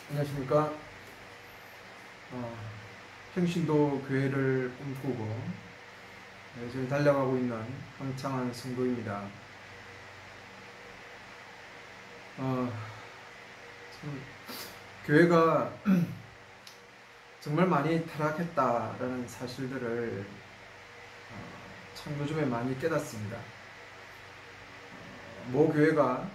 안녕하십니까. 평신도 교회를 꿈꾸고 지금 달려가고 있는 황창한 성도입니다. 참 교회가 정말 많이 타락했다라는 사실들을 참 요즘에 많이 깨닫습니다. 모 교회가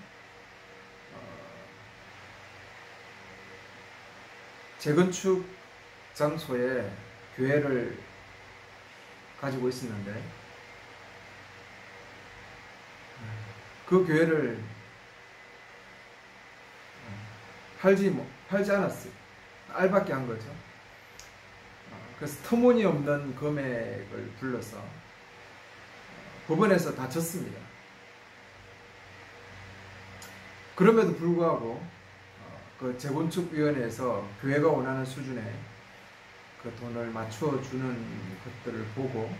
재건축 장소에 교회를 가지고 있었는데 그 교회를 팔지 않았어요. 알박기 한 거죠. 그래서 터무니없는 금액을 불러서 법원에서 다 졌습니다. 그럼에도 불구하고 그 재건축위원회에서 교회가 원하는 수준의 그 돈을 맞춰주는 것들을 보고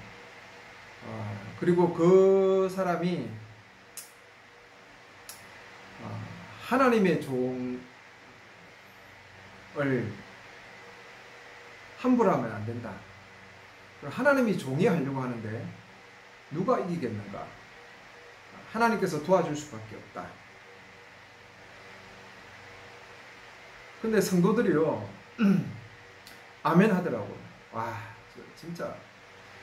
그리고 그 사람이 하나님의 종을 함부로 하면 안 된다. 하나님이 종이 하려고 하는데 누가 이기겠는가? 하나님께서 도와줄 수밖에 없다. 근데 성도들이요, 아멘 하더라고요. 와, 진짜,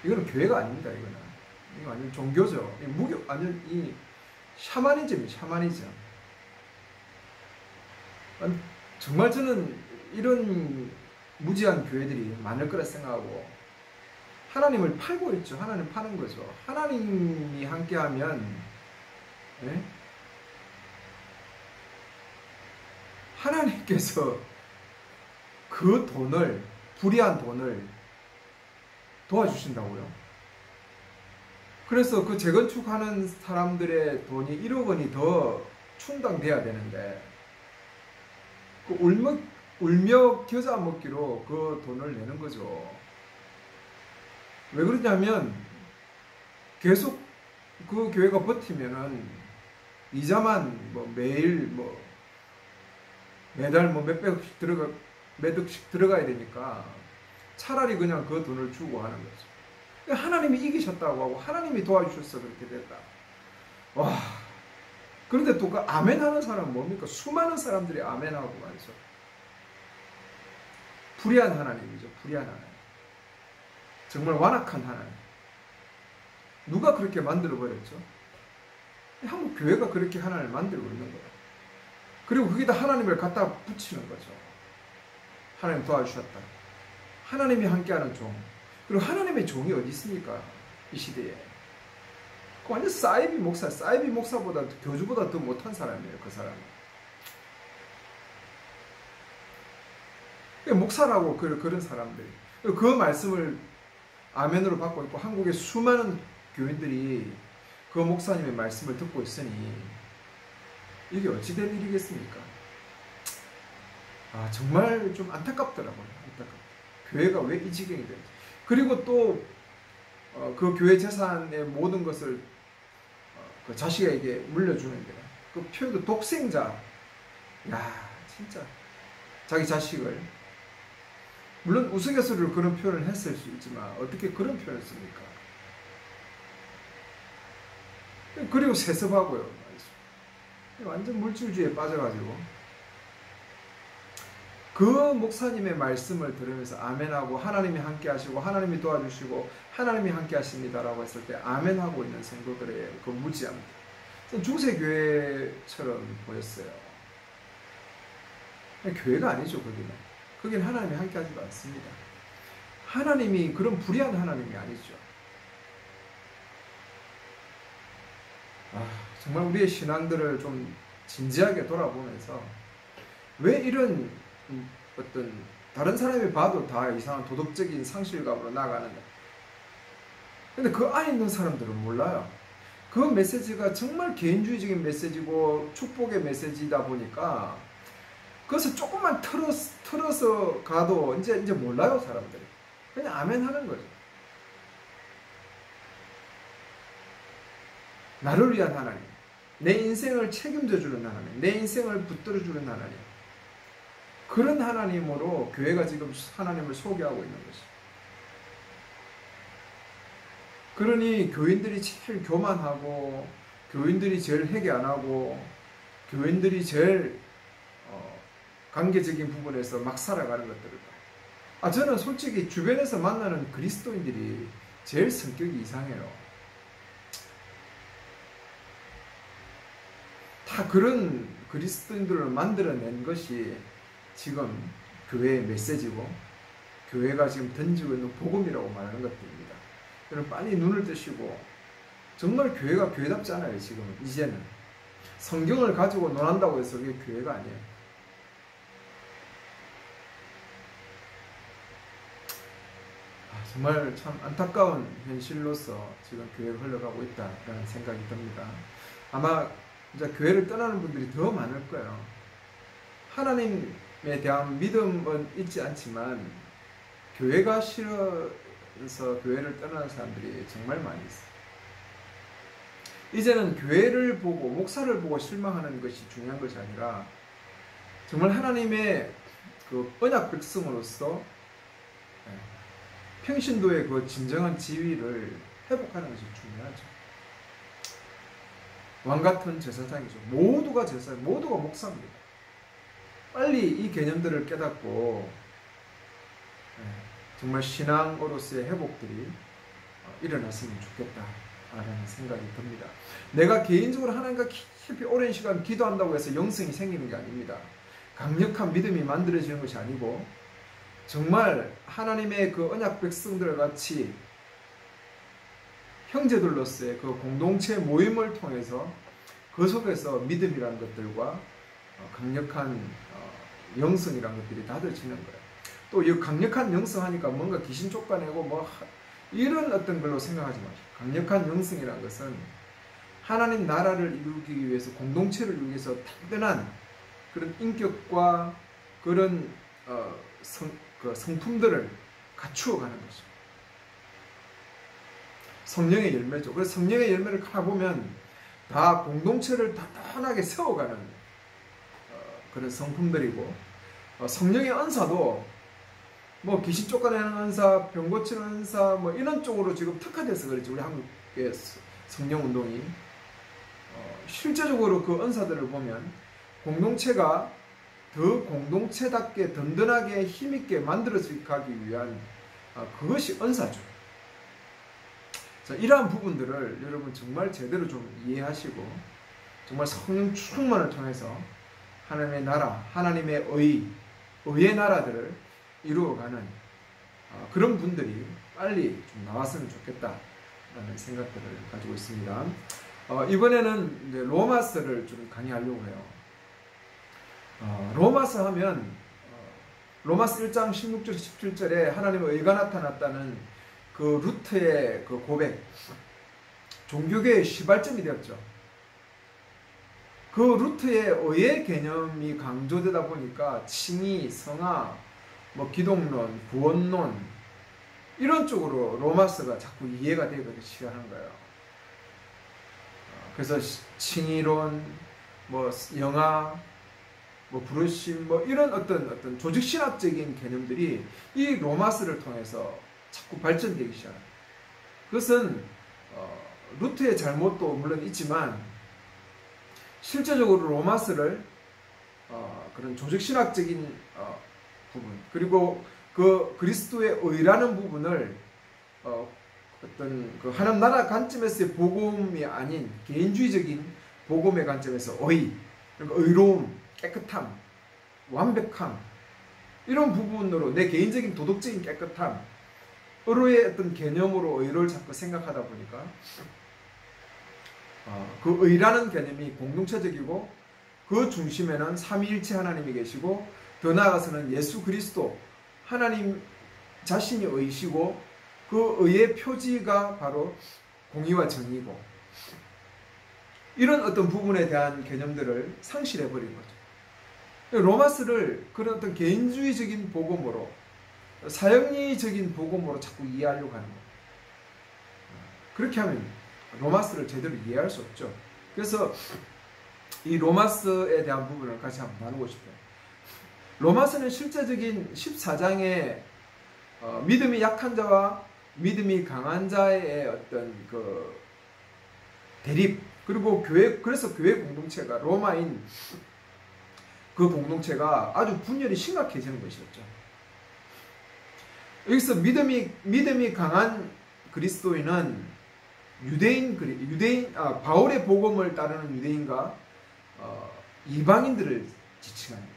이거는 교회가 아닙니다, 이거는. 이거 완전 종교죠. 완전 이 샤머니즘. 정말 저는 이런 무지한 교회들이 많을 거라 생각하고, 하나님을 팔고 있죠. 하나님 파는 거죠. 하나님이 함께하면, 예? 하나님께서 그 돈을, 불의한 돈을 도와주신다고요. 그래서 그 재건축하는 사람들의 돈이 1억 원이 더 충당돼야 되는데 그 울며 겨자 먹기로 그 돈을 내는 거죠. 왜 그러냐면 계속 그 교회가 버티면은 이자만 매일 매달 몇 억씩 들어가야 되니까 차라리 그냥 그 돈을 주고 하는 거죠. 하나님이 이기셨다고 하고 하나님이 도와주셔서 그렇게 됐다. 와. 그런데 또 그 아멘 하는 사람은 뭡니까? 수많은 사람들이 아멘하고 말이죠. 불의한 하나님이죠. 불의한 하나님. 정말 완악한 하나님. 누가 그렇게 만들어 버렸죠? 한국 교회가 그렇게 하나님을 만들고 있는 거예요. 그리고 거기다 하나님을 갖다 붙이는 거죠. 하나님 도와주셨다. 하나님이 함께하는 종. 그리고 하나님의 종이 어디 있습니까? 이 시대에. 완전 사이비 목사보다, 교주보다 더 못한 사람이에요. 그 사람은. 목사라고 그런 사람들. 그 말씀을 아멘으로 받고 있고 한국의 수많은 교인들이 그 목사님의 말씀을 듣고 있으니 이게 어찌 된 일이겠습니까? 정말 좀 안타깝더라고요. 교회가 왜 이 지경이 되는지. 그리고 또 그 교회 재산의 모든 것을 그 자식에게 물려주는데 그 표현도 독생자. 야, 진짜 자기 자식을, 물론 우스갯소리로 그런 표현을 했을 수 있지만 어떻게 그런 표현을 씁니까? 그리고 세습하고요. 완전 물질주의에 빠져가지고 그 목사님의 말씀을 들으면서 아멘하고 하나님이 함께 하시고 하나님이 도와주시고 하나님이 함께 하십니다라고 했을 때 아멘하고 있는 성도들의 그 무지함, 중세교회처럼 보였어요. 교회가 아니죠. 거기는 하나님이 함께 하지도 않습니다. 하나님이 그런 불의한 하나님이 아니죠. 정말 우리의 신앙들을 좀 진지하게 돌아보면서 왜 이런 어떤 다른 사람이 봐도 다 이상한 도덕적인 상실감으로 나가는가. 근데 그 안에 있는 사람들은 몰라요. 그 메시지가 정말 개인주의적인 메시지고 축복의 메시지다 보니까 그것을 조금만 틀어서 가도 이제 몰라요. 사람들이 그냥 아멘 하는 거죠. 나를 위한 하나님, 내 인생을 책임져 주는 하나님, 내 인생을 붙들어 주는 하나님, 그런 하나님으로 교회가 지금 하나님을 소개하고 있는 것이죠. 그러니 교인들이 제일 교만하고, 교인들이 제일 회개 안 하고, 교인들이 제일 관계적인 부분에서 막 살아가는 것들을 봐요. 저는 솔직히 주변에서 만나는 그리스도인들이 제일 성격이 이상해요. 다 그런 그리스도인들을 만들어낸 것이 지금 교회의 메시지고, 교회가 지금 던지고 있는 복음이라고 말하는 것들입니다. 여러분 빨리 눈을 뜨시고, 정말 교회가 교회답지 않아요. 지금 이제는 성경을 가지고 논한다고 해서 그게 교회가 아니에요. 정말 참 안타까운 현실로서 지금 교회가 흘러가고 있다라는 생각이 듭니다. 아마 이제 교회를 떠나는 분들이 더 많을 거예요. 하나님에 대한 믿음은 있지 않지만 교회가 싫어서 교회를 떠나는 사람들이 정말 많이 있어요. 이제는 교회를 보고 목사를 보고 실망하는 것이 중요한 것이 아니라 정말 하나님의 그 언약 백성으로서 평신도의 그 진정한 지위를 회복하는 것이 중요하죠. 왕같은 제사장이죠. 모두가 제사장, 모두가 목사입니다. 빨리 이 개념들을 깨닫고 정말 신앙으로서의 회복들이 일어났으면 좋겠다라는 생각이 듭니다. 내가 개인적으로 하나님과 깊이 오랜 시간 기도한다고 해서 영성이 생기는 게 아닙니다. 강력한 믿음이 만들어지는 것이 아니고 정말 하나님의 그 언약 백성들 같이 형제들로서의 그 공동체 모임을 통해서 그 속에서 믿음이라는 것들과 강력한 영성이라는 것들이 다져지는 거예요. 또 이 강력한 영성 하니까 뭔가 귀신 쫓아내고 뭐 이런 어떤 걸로 생각하지 마시고, 강력한 영성이라는 것은 하나님 나라를 이루기 위해서, 공동체를 이루기 위해서 단단한 그런 인격과 그런 성품들을 갖추어가는 것이죠. 성령의 열매죠. 그래서 성령의 열매를 가보면 다 공동체를 단단하게 세워가는 그런 성품들이고, 성령의 언사도 뭐 귀신 쫓아내는 은사, 병 고치는 은사 뭐 이런 쪽으로 지금 특화돼서 그렇지, 우리 한국의 성령운동이. 실제적으로 그 은사들을 보면 공동체가 더 공동체답게 든든하게 힘있게 만들어지게 하기 위한 그것이 은사죠. 자, 이러한 부분들을 여러분 정말 제대로 좀 이해하시고 정말 성령 충만을 통해서 하나님의 나라, 하나님의 의의 나라들을 이루어가는 그런 분들이 빨리 좀 나왔으면 좋겠다라는 생각들을 가지고 있습니다. 이번에는 이제 로마서를 좀 강의하려고 해요. 로마서 하면 로마서 1장 16절 17절에 하나님의 의가 나타났다는 그 루트의 그 고백, 종교계의 시발점이 되었죠. 그 루트의 의의 개념이 강조되다 보니까 칭의, 성화, 뭐 기독론, 구원론 이런 쪽으로 로마서가 자꾸 이해가 되기 시작하는 거예요. 그래서 칭의론, 뭐 영화, 뭐 부르심, 뭐 이런 어떤 조직신학적인 개념들이 이 로마서를 통해서 자꾸 발전되기 시작합니다. 그것은 루트의 잘못도 물론 있지만 실제적으로 로마서를 그런 조직신학적인 부분, 그리고 그 그리스도의 의라는 부분을 어떤 그 하나님 나라 관점에서의 복음이 아닌 개인주의적인 복음의 관점에서 그러니까 의로움, 깨끗함, 완벽함 이런 부분으로 내 개인적인 도덕적인 깨끗함으로의 어떤 개념으로 의를 자꾸 생각하다 보니까 그 의라는 개념이 공동체적이고 그 중심에는 삼위일체 하나님이 계시고 더 나아가서는 예수 그리스도 하나님 자신이 의시고 그 의의 표지가 바로 공의와 정의고, 이런 어떤 부분에 대한 개념들을 상실해버린 거죠. 로마서를 그런 어떤 개인주의적인 복음으로, 사형리적인 복음으로 자꾸 이해하려고 하는 거예요. 그렇게 하면 로마서를 제대로 이해할 수 없죠. 그래서 이 로마서에 대한 부분을 같이 한번 나누고 싶어요. 로마서는 실제적인 14장의 믿음이 약한 자와 믿음이 강한 자의 어떤 그 대립, 그리고 그래서 교회 공동체가, 로마인 그 공동체가 아주 분열이 심각해지는 것이었죠. 여기서 믿음이 강한 그리스도인은 바울의 복음을 따르는 유대인과 이방인들을 지칭합니다.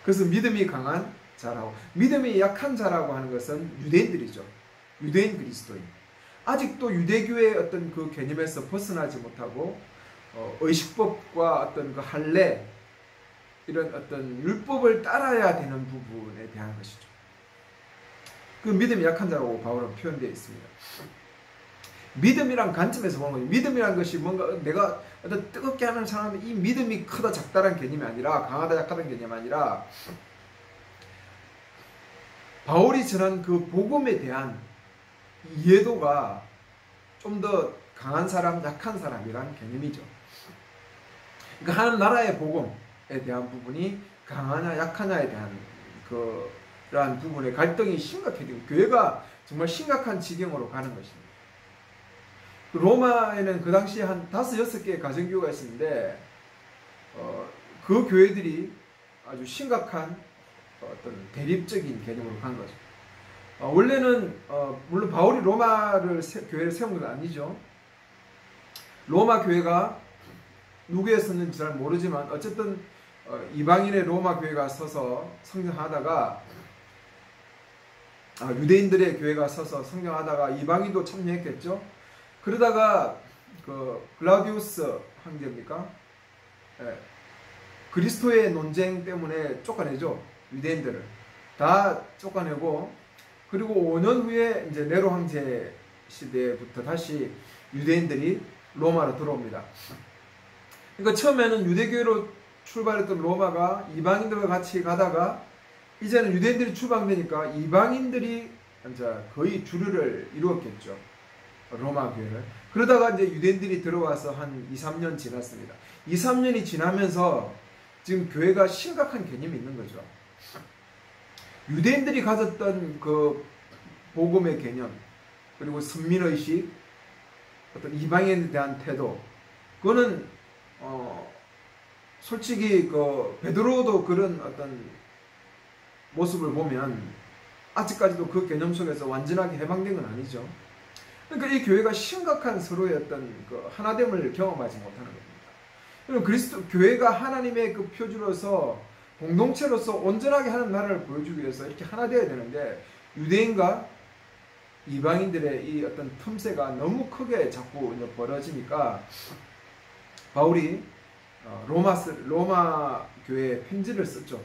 그래서 믿음이 강한 자라고, 믿음이 약한 자라고 하는 것은 유대인들이죠. 유대인 그리스도인. 아직도 유대교의 어떤 그 개념에서 벗어나지 못하고 의식법과 어떤 그 할례, 이런 어떤 율법을 따라야 되는 부분에 대한 것이죠. 그 믿음이 약한 자라고 바울은 표현되어 있습니다. 믿음이란 관점에서 보는 거예요. 믿음이란 것이 뭔가 내가 어떤 뜨겁게 하는 사람이 이 믿음이 크다 작다란 개념이 아니라, 강하다 약하다는 개념이 아니라, 바울이 전한 그 복음에 대한 이해도가 좀 더 강한 사람, 약한 사람이란 개념이죠. 그러니까 하나님 나라의 복음에 대한 부분이 강하냐 약하냐에 대한 그러한 부분의 갈등이 심각해지고 교회가 정말 심각한 지경으로 가는 것입니다. 로마에는 그 당시에 한 5, 6개의 가정교회가 있었는데 그 교회들이 아주 심각한 어떤 대립적인 개념으로 간 거죠. 원래는 물론 바울이 교회를 세운 건 아니죠. 로마 교회가 누구에 섰는지 잘 모르지만 어쨌든 이방인의 로마 교회가 서서 성장하다가, 유대인들의 교회가 서서 성장하다가 이방인도 참여했겠죠. 그러다가 그 글라우디우스 황제입니까? 그리스도의 논쟁 때문에 쫓아내죠. 유대인들을 다 쫓아내고, 그리고 5년 후에 이제 네로 황제 시대부터 다시 유대인들이 로마로 들어옵니다. 그러니까 처음에는 유대교회로 출발했던 로마가 이방인들과 같이 가다가 이제는 유대인들이 출발되니까 이방인들이 이제 거의 주류를 이루었겠죠. 로마 교회를. 그러다가 이제 유대인들이 들어와서 한 2, 3년 지났습니다. 2, 3년이 지나면서 지금 교회가 심각한 개념이 있는 거죠. 유대인들이 가졌던 그 복음의 개념, 그리고 선민의식, 어떤 이방인에 대한 태도, 그거는 솔직히 그 베드로도 그런 어떤 모습을 보면 아직까지도 그 개념 속에서 완전하게 해방된 건 아니죠. 그러니까 이 교회가 심각한 서로의 어떤 그 하나됨을 경험하지 못하는 겁니다. 그럼 교회가 하나님의 그 표주로서 공동체로서 온전하게 하는 나라를 보여주기 위해서 이렇게 하나 되어야 되는데, 유대인과 이방인들의 이 어떤 틈새가 너무 크게 자꾸 벌어지니까 바울이 로마 교회에 편지를 썼죠.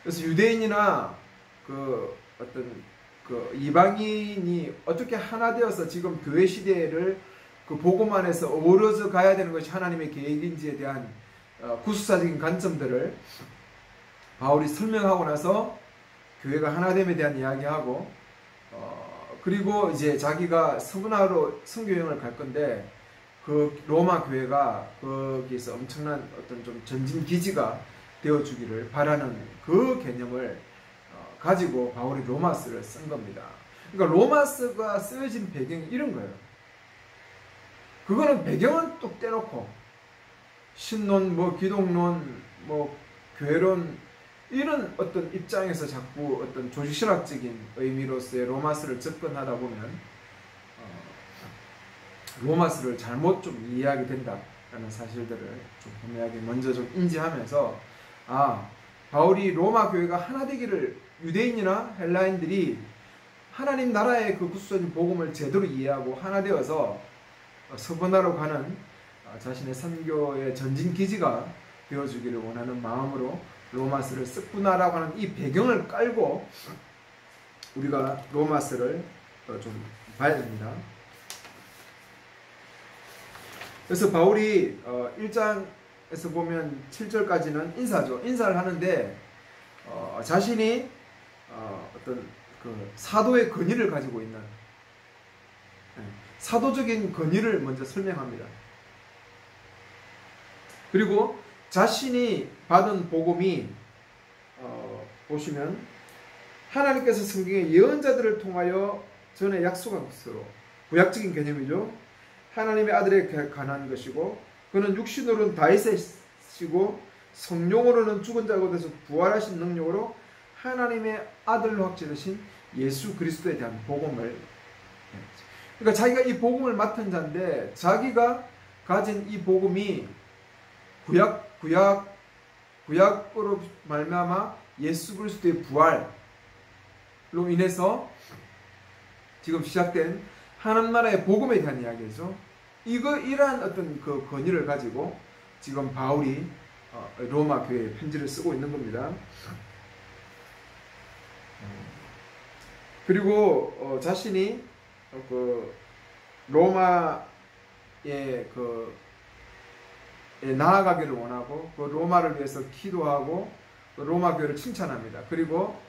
그래서 유대인이나 그 어떤 그 이방인이 어떻게 하나 되어서 지금 교회 시대를 그 복음 안에서 어우러져 가야 되는 것이 하나님의 계획인지에 대한 구수사적인 관점들을 바울이 설명하고 나서 교회가 하나됨에 대한 이야기하고, 그리고 이제 자기가 서브나로 선교여행을 갈 건데 그 로마 교회가 거기서 엄청난 어떤 좀 전진 기지가 되어주기를 바라는 그 개념을 가지고 바울이 로마서를 쓴 겁니다. 그러니까 로마서가 쓰여진 배경이 이런 거예요. 그거는 배경은 뚝 떼놓고 신론, 뭐 기독론, 뭐 교회론, 이런 어떤 입장에서 자꾸 어떤 조직신학적인 의미로서의 로마서를 접근하다 보면 로마서를 잘못 좀 이해하게 된다라는 사실들을 좀 분명하게 먼저 좀 인지하면서, 바울이 로마 교회가 하나 되기를, 유대인이나 헬라인들이 하나님 나라의 그 구수적인 복음을 제대로 이해하고 하나 되어서 서번하러 가는 자신의 선교의 전진 기지가 되어주기를 원하는 마음으로 로마서를 썼구나라고 하는 이 배경을 깔고 우리가 로마서를 좀 봐야 됩니다. 그래서 바울이 1장에서 보면 7절까지는 인사죠. 인사를 하는데 자신이 어떤 그 사도의 권위를 가지고 있는, 사도적인 권위를 먼저 설명합니다. 그리고 자신이 받은 복음이 보시면 하나님께서 성경의 예언자들을 통하여 전에 약속한 것으로 구약적인 개념이죠. 하나님의 아들에 관한 것이고 그는 육신으로는 다윗이시고 성령으로는 죽은 자 가운데서 부활하신 능력으로 하나님의 아들로 확증하신 예수 그리스도에 대한 복음을, 그러니까 자기가 이 복음을 맡은 자인데 자기가 가진 이 복음이 구약으로 말미암아 예수 그리스도의 부활로 인해서 지금 시작된 하나님 나라의 복음에 대한 이야기죠. 이러한 어떤 그 권위를 가지고 지금 바울이 로마 교회에 편지를 쓰고 있는 겁니다. 그리고 자신이 그 로마에 나아가기를 원하고 그 로마를 위해서 기도하고 그 로마 교회를 칭찬합니다. 그리고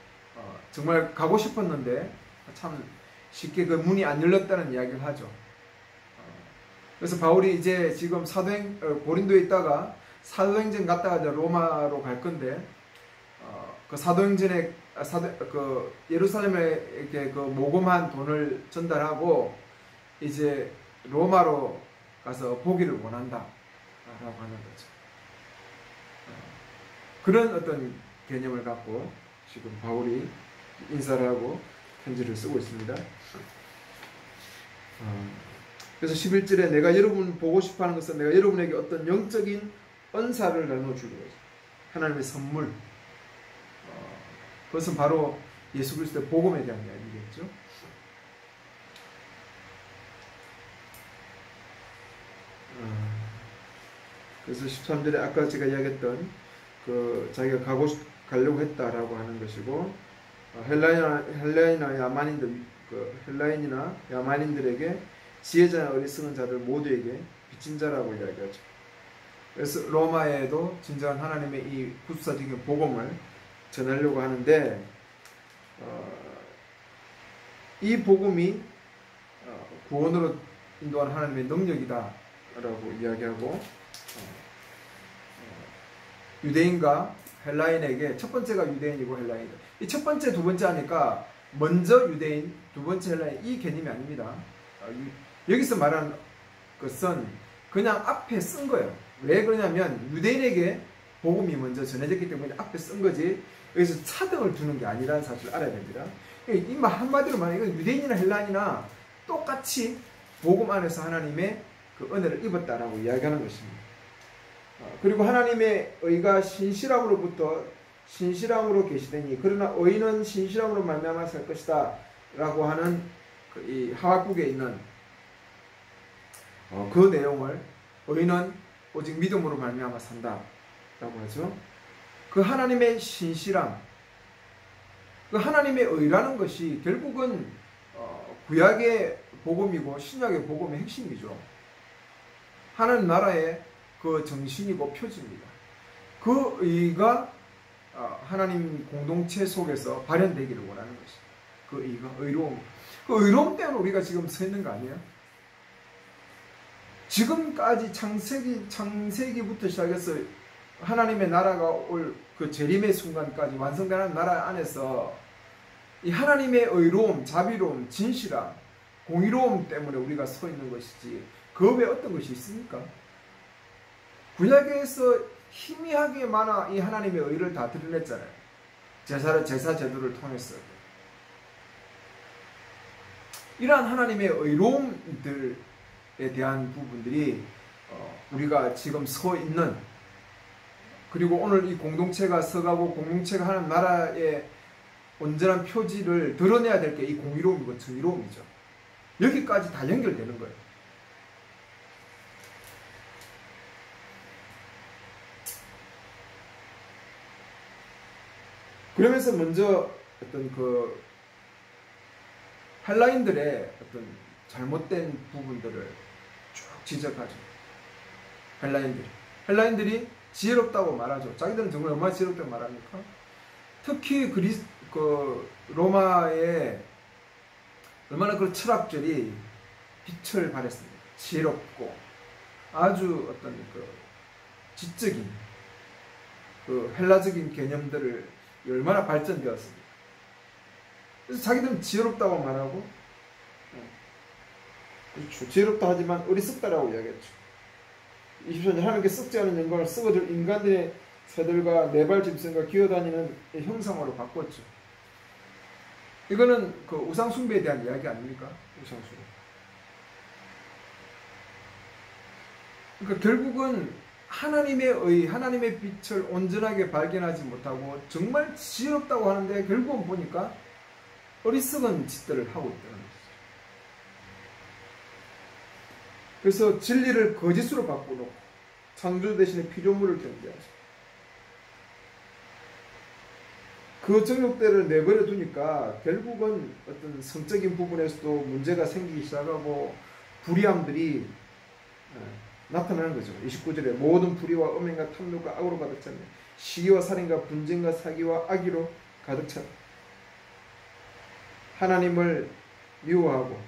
정말 가고 싶었는데 참 쉽게 그 문이 안 열렸다는 이야기를 하죠. 그래서 바울이 이제 지금 고린도에 있다가 사도행전 갔다가 이제 로마로 갈 건데 그 사도행전에 그 예루살렘에 이렇게 그 모금한 돈을 전달하고 이제 로마로 가서 보기를 원한다 라고 하는 거죠. 그런 어떤 개념을 갖고 지금 바울이 인사를 하고 편지를 쓰고 있습니다. 그래서 11절에 내가 여러분 보고 싶어하는 것은 내가 여러분에게 어떤 영적인 은사를 나눠주는 거죠. 하나님의 선물. 그것은 바로 예수 그리스도의 복음에 대한 이야기겠죠. 그래서 13절에 아까 제가 이야기했던 그 자기가 가려고 했다라고 하는 것이고 헬라인이나 야만인들에게 지혜자나 어리석은 자들 모두에게 빚진 자라고 이야기하죠. 그래서 로마에도 진정한 하나님의 이 구속사적인 복음을 전하려고 하는데 이 복음이 구원으로 인도하는 하나님의 능력이다 라고 이야기하고 유대인과 헬라인에게 첫 번째가 유대인이고 헬라인이다. 이 첫 번째 두 번째 하니까 먼저 유대인 두 번째 헬라인 이 개념이 아닙니다. 여기서 말하는 것은 그냥 앞에 쓴 거예요. 왜 그러냐면 유대인에게 복음이 먼저 전해졌기 때문에 앞에 쓴 거지 여기서 차등을 두는 게 아니라는 사실을 알아야 됩니다. 이 말 한마디로 말하면 유대인이나 헬라인이나 똑같이 복음 안에서 하나님의 그 은혜를 입었다라고 이야기하는 것입니다. 그리고 하나님의 의가 신실함으로부터 신실함으로 계시되니 그러나 의는 신실함으로 말미암아 살 것이다 라고 하는 이 하박국에 있는 그 내용을 의는 오직 믿음으로 말미암아 산다 라고 하죠. 그 하나님의 신실함, 그 하나님의 의라는 것이 결국은 구약의 복음이고 신약의 복음의 핵심이죠. 하나님 나라의 그 정신이고 표지입니다. 그 의가 하나님 공동체 속에서 발현되기를 원하는 것입니다. 그 의가 의로움. 그 의로움 때문에 우리가 지금 서 있는 거 아니에요? 지금까지 창세기부터 시작해서 하나님의 나라가 올 그 재림의 순간까지 완성되는 나라 안에서 이 하나님의 의로움, 자비로움, 진실함, 공의로움 때문에 우리가 서 있는 것이지 그 외에 어떤 것이 있습니까? 구약에서 희미하게 많아 이 하나님의 의를 다 드러냈잖아요. 제사 제도를 통해서. 이러한 하나님의 의로움들에 대한 부분들이 우리가 지금 서 있는, 그리고 오늘 이 공동체가 서가고 공동체가 하는 나라의 온전한 표지를 드러내야 될 게 이 공의로움이고 정의로움이죠. 여기까지 다 연결되는 거예요. 그러면서 먼저 어떤 그 헬라인들의 어떤 잘못된 부분들을 쭉 지적하죠. 헬라인들이 지혜롭다고 말하죠. 자기들은 정말 얼마나 지혜롭다고 말합니까? 특히 로마의 얼마나 그 철학들이 빛을 발했습니다. 지혜롭고 아주 어떤 그 지적인 그 헬라적인 개념들을 얼마나 발전되었습니까? 그래서 자기들은 지혜롭다고 말하고, 그렇죠. 지혜롭다 하지만 어리석다라고 이야기했죠. 24절 하나님께 썩지 않은 영광을 썩어질 인간들의 새들과 네발 짐승과 기어다니는 형상으로 바꿨죠. 이거는 그 우상 숭배에 대한 이야기 아닙니까? 우상 숭배. 그러니까 결국은 하나님의 빛을 온전하게 발견하지 못하고 정말 지혜롭다고 하는데 결국은 보니까 어리석은 짓들을 하고 있다는 거죠. 그래서 진리를 거짓으로 바꾸고 창조 대신에 피조물을 경배하죠. 그 정욕대를 내버려 두니까 결국은 어떤 성적인 부분에서도 문제가 생기기 시작하고 불의함들이 나타나는 거죠. 29절에 모든 불의와 음행과 탐욕과 악으로 가득 찼네. 시기와 살인과 분쟁과 사기와 악의로 가득 찼네. 하나님을 미워하고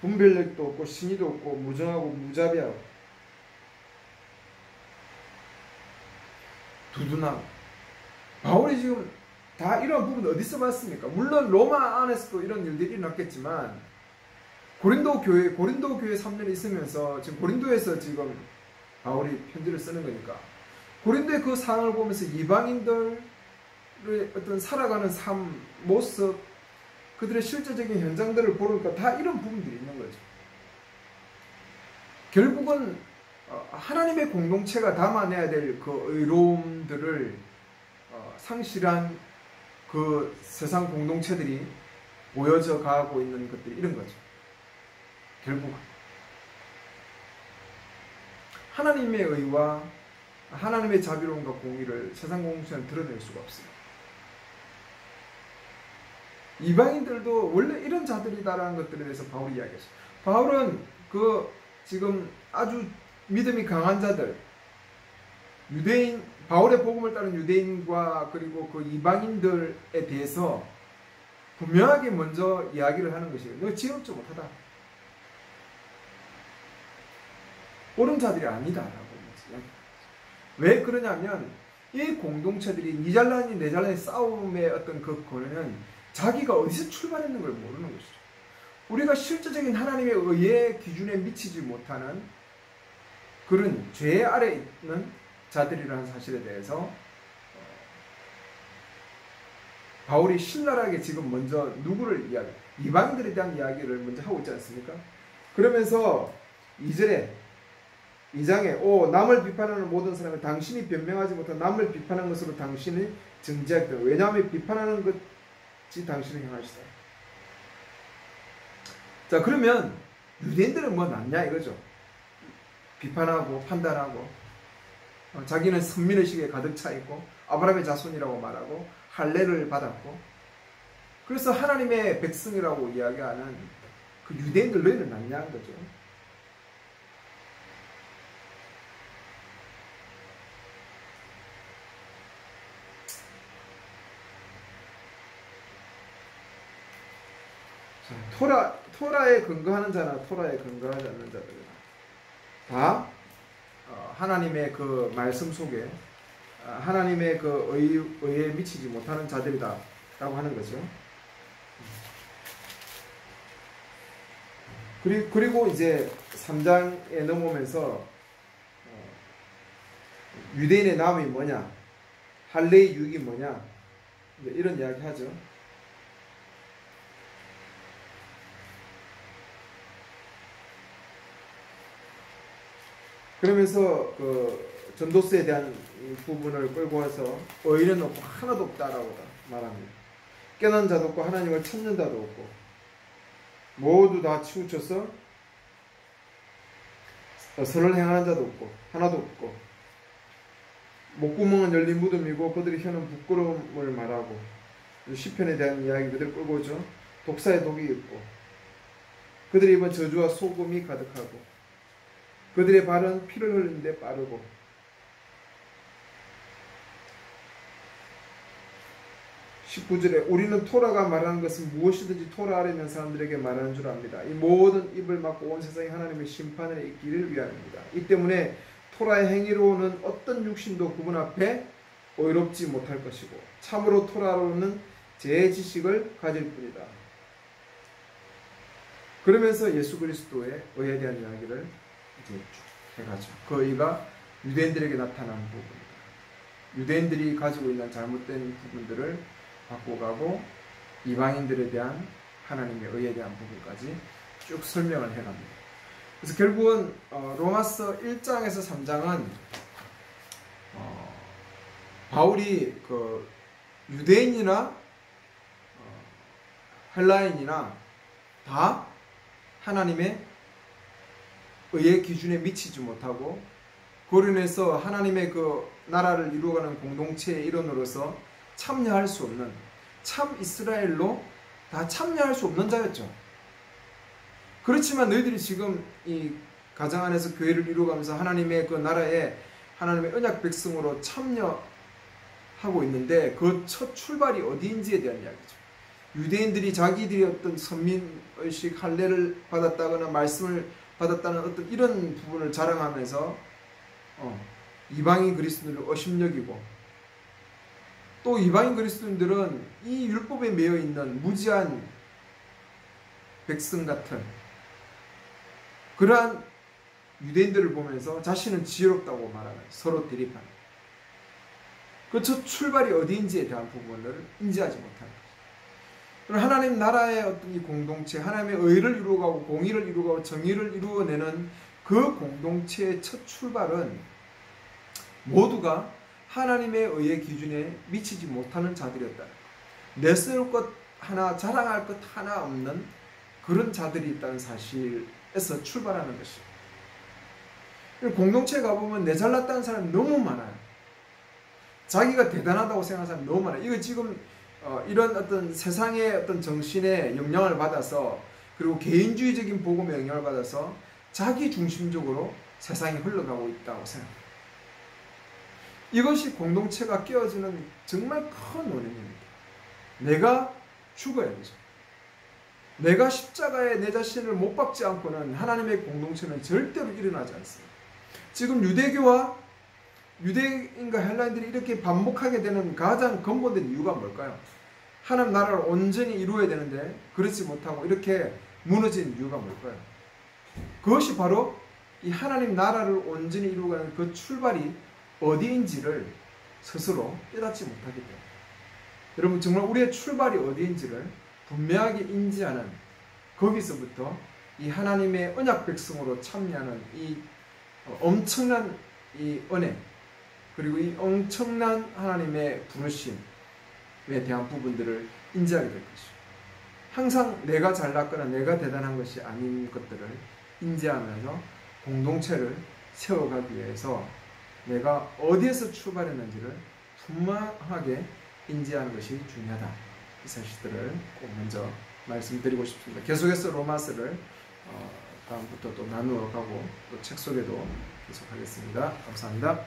분별력도 없고 신의도 없고 무정하고 무자비하고 두둔하고. 바울이 지금 다 이런 부분 어디서 봤습니까? 물론 로마 안에서도 이런 일들이 일어났겠지만 고린도 교회 3년 있으면서 지금 고린도에서 지금 바울이 편지를 쓰는 거니까 고린도의 그 상황을 보면서 이방인들의 어떤 살아가는 삶, 모습, 그들의 실제적인 현장들을 보니까 다 이런 부분들이 있는 거죠. 결국은 하나님의 공동체가 담아내야 될 그 의로움들을 상실한 그 세상 공동체들이 보여져 가고 있는 것들이 이런 거죠. 결국 하나님의 의와 하나님의 자비로움과 공의를 세상 공동체는 드러낼 수가 없어요. 이방인들도 원래 이런 자들이다라는 것들에 대해서 바울이 이야기했어요. 바울은 그 지금 아주 믿음이 강한 자들, 유대인, 바울의 복음을 따른 유대인과 그리고 그 이방인들에 대해서 분명하게 먼저 이야기를 하는 것이에요. 너 지혜롭지 못하다. 옳은 자들이 아니다라고 이야기합니다. 왜 그러냐면 이 공동체들이 니 잘나니 내 잘나니 싸움의 어떤 그 거는 자기가 어디서 출발했는 걸 모르는 것이죠. 우리가 실제적인 하나님의 의의 기준에 미치지 못하는 그런 죄 아래 있는 자들이라는 사실에 대해서 바울이 신랄하게 지금 먼저 누구를 이방인들에 대한 이야기를 먼저 하고 있지 않습니까? 그러면서 2장에 남을 비판하는 모든 사람은 당신이 변명하지 못한 남을 비판한 것으로 당신을 정죄하겠다. 왜냐하면 비판하는 것이 당신을 향하시다. 자, 그러면 유대인들은 뭐 낫냐 이거죠. 비판하고 판단하고 자기는 선민의식에 가득 차 있고 아브라함의 자손이라고 말하고 할례를 받았고 그래서 하나님의 백성이라고 이야기하는 그 유대인들 너희는 낫냐는 거죠. 토라에 근거하는 자나 토라에 근거하지 않는 자들은 다 하나님의 그 말씀 속에 하나님의 그 의에 미치지 못하는 자들이다 라고 하는 거죠. 그리고 이제 3장에 넘어오면서 유대인의 나음이 뭐냐, 할례의 유익이 뭐냐, 이런 이야기 하죠. 그러면서 그 전도서에 대한 부분을 끌고 와서 의인은 없고 하나도 없다라고 말합니다. 깨어난 자도 없고 하나님을 찾는 자도 없고 모두 다 치우쳐서 선을 행하는 자도 없고 하나도 없고 목구멍은 열린 무덤이고 그들이 혀는 부끄러움을 말하고 시편에 대한 이야기 그대로 끌고 오죠. 독사의 독이 있고 그들의 입은 저주와 소금이 가득하고 그들의 발은 피를 흘리는데 빠르고 (19절에) 우리는 토라가 말하는 것은 무엇이든지 토라 아래 있는 사람들에게 말하는 줄 압니다. 이 모든 입을 막고 온 세상이 하나님의 심판에 있기를 위함입니다. 이 때문에 토라의 행위로는 어떤 육신도 그분 앞에 의롭지 못할 것이고 참으로 토라로는 제 지식을 가질 뿐이다. 그러면서 예수 그리스도의 의에 대한 이야기를 이제 쭉 해가죠. 그 의가 유대인들에게 나타난 부분이다. 유대인들이 가지고 있는 잘못된 부분들을 바꿔가고 이방인들에 대한 하나님의 의에 대한 부분까지 쭉 설명을 해갑니다. 그래서 결국은 로마서 1장에서 3장은 바울이 그 유대인이나 헬라인이나 다 하나님의 의의 기준에 미치지 못하고 그로 인해서 하나님의 그 나라를 이루어가는 공동체의 일원으로서 참여할 수 없는 참 이스라엘로 다 참여할 수 없는 자였죠. 그렇지만 너희들이 지금 이 가정 안에서 교회를 이루어가면서 하나님의 그 나라에 하나님의 언약 백성으로 참여하고 있는데 그 첫 출발이 어디인지에 대한 이야기죠. 유대인들이 자기들이 어떤 선민의식 할례를 받았다거나 말씀을 받았다는 어떤 이런 부분을 자랑하면서 이방인 그리스도인들을 어심여기고 또 이방인 그리스도인들은 이 율법에 매여 있는 무지한 백성 같은 그러한 유대인들을 보면서 자신은 지혜롭다고 말하는 서로 대립하는 그 첫 출발이 어디인지에 대한 부분을 인지하지 못하는 것입니다. 하나님 나라의 어떤 이 공동체, 하나님의 의를 이루어가고 공의를 이루어가고 정의를 이루어내는 그 공동체의 첫 출발은 모두가 하나님의 의의 기준에 미치지 못하는 자들이었다. 내세울 것 하나, 자랑할 것 하나 없는 그런 자들이 있다는 사실에서 출발하는 것입니다. 공동체에 가보면 내 잘났다는 사람이 너무 많아요. 자기가 대단하다고 생각하는 사람이 너무 많아요. 이거 지금 이런 어떤 세상의 어떤 정신에 영향을 받아서 그리고 개인주의적인 복음에 영향을 받아서 자기 중심적으로 세상이 흘러가고 있다고 생각합니다. 이것이 공동체가 깨어지는 정말 큰 원인입니다. 내가 죽어야 되죠. 내가 십자가에 내 자신을 못 박지 않고는 하나님의 공동체는 절대로 일어나지 않습니다. 지금 유대인과 헬라인들이 이렇게 반복하게 되는 가장 근본된 이유가 뭘까요? 하나님 나라를 온전히 이루어야 되는데 그렇지 못하고 이렇게 무너진 이유가 뭘까요? 그것이 바로 이 하나님 나라를 온전히 이루어가는 그 출발이 어디인지를 스스로 깨닫지 못하기 때문에 여러분 정말 우리의 출발이 어디인지를 분명하게 인지하는 거기서부터 이 하나님의 언약 백성으로 참여하는 이 엄청난 이 은혜 그리고 이 엄청난 하나님의 부르심에 대한 부분들을 인지하게 될 것이죠. 항상 내가 잘났거나 내가 대단한 것이 아닌 것들을 인지하면서 공동체를 세워가기 위해서 내가 어디에서 출발했는지를 분명하게 인지하는 것이 중요하다. 이 사실들을 꼭 먼저 말씀드리고 싶습니다. 계속해서 로마서를 다음부터 또 나누어 가고 또 책 소개도 계속하겠습니다. 감사합니다.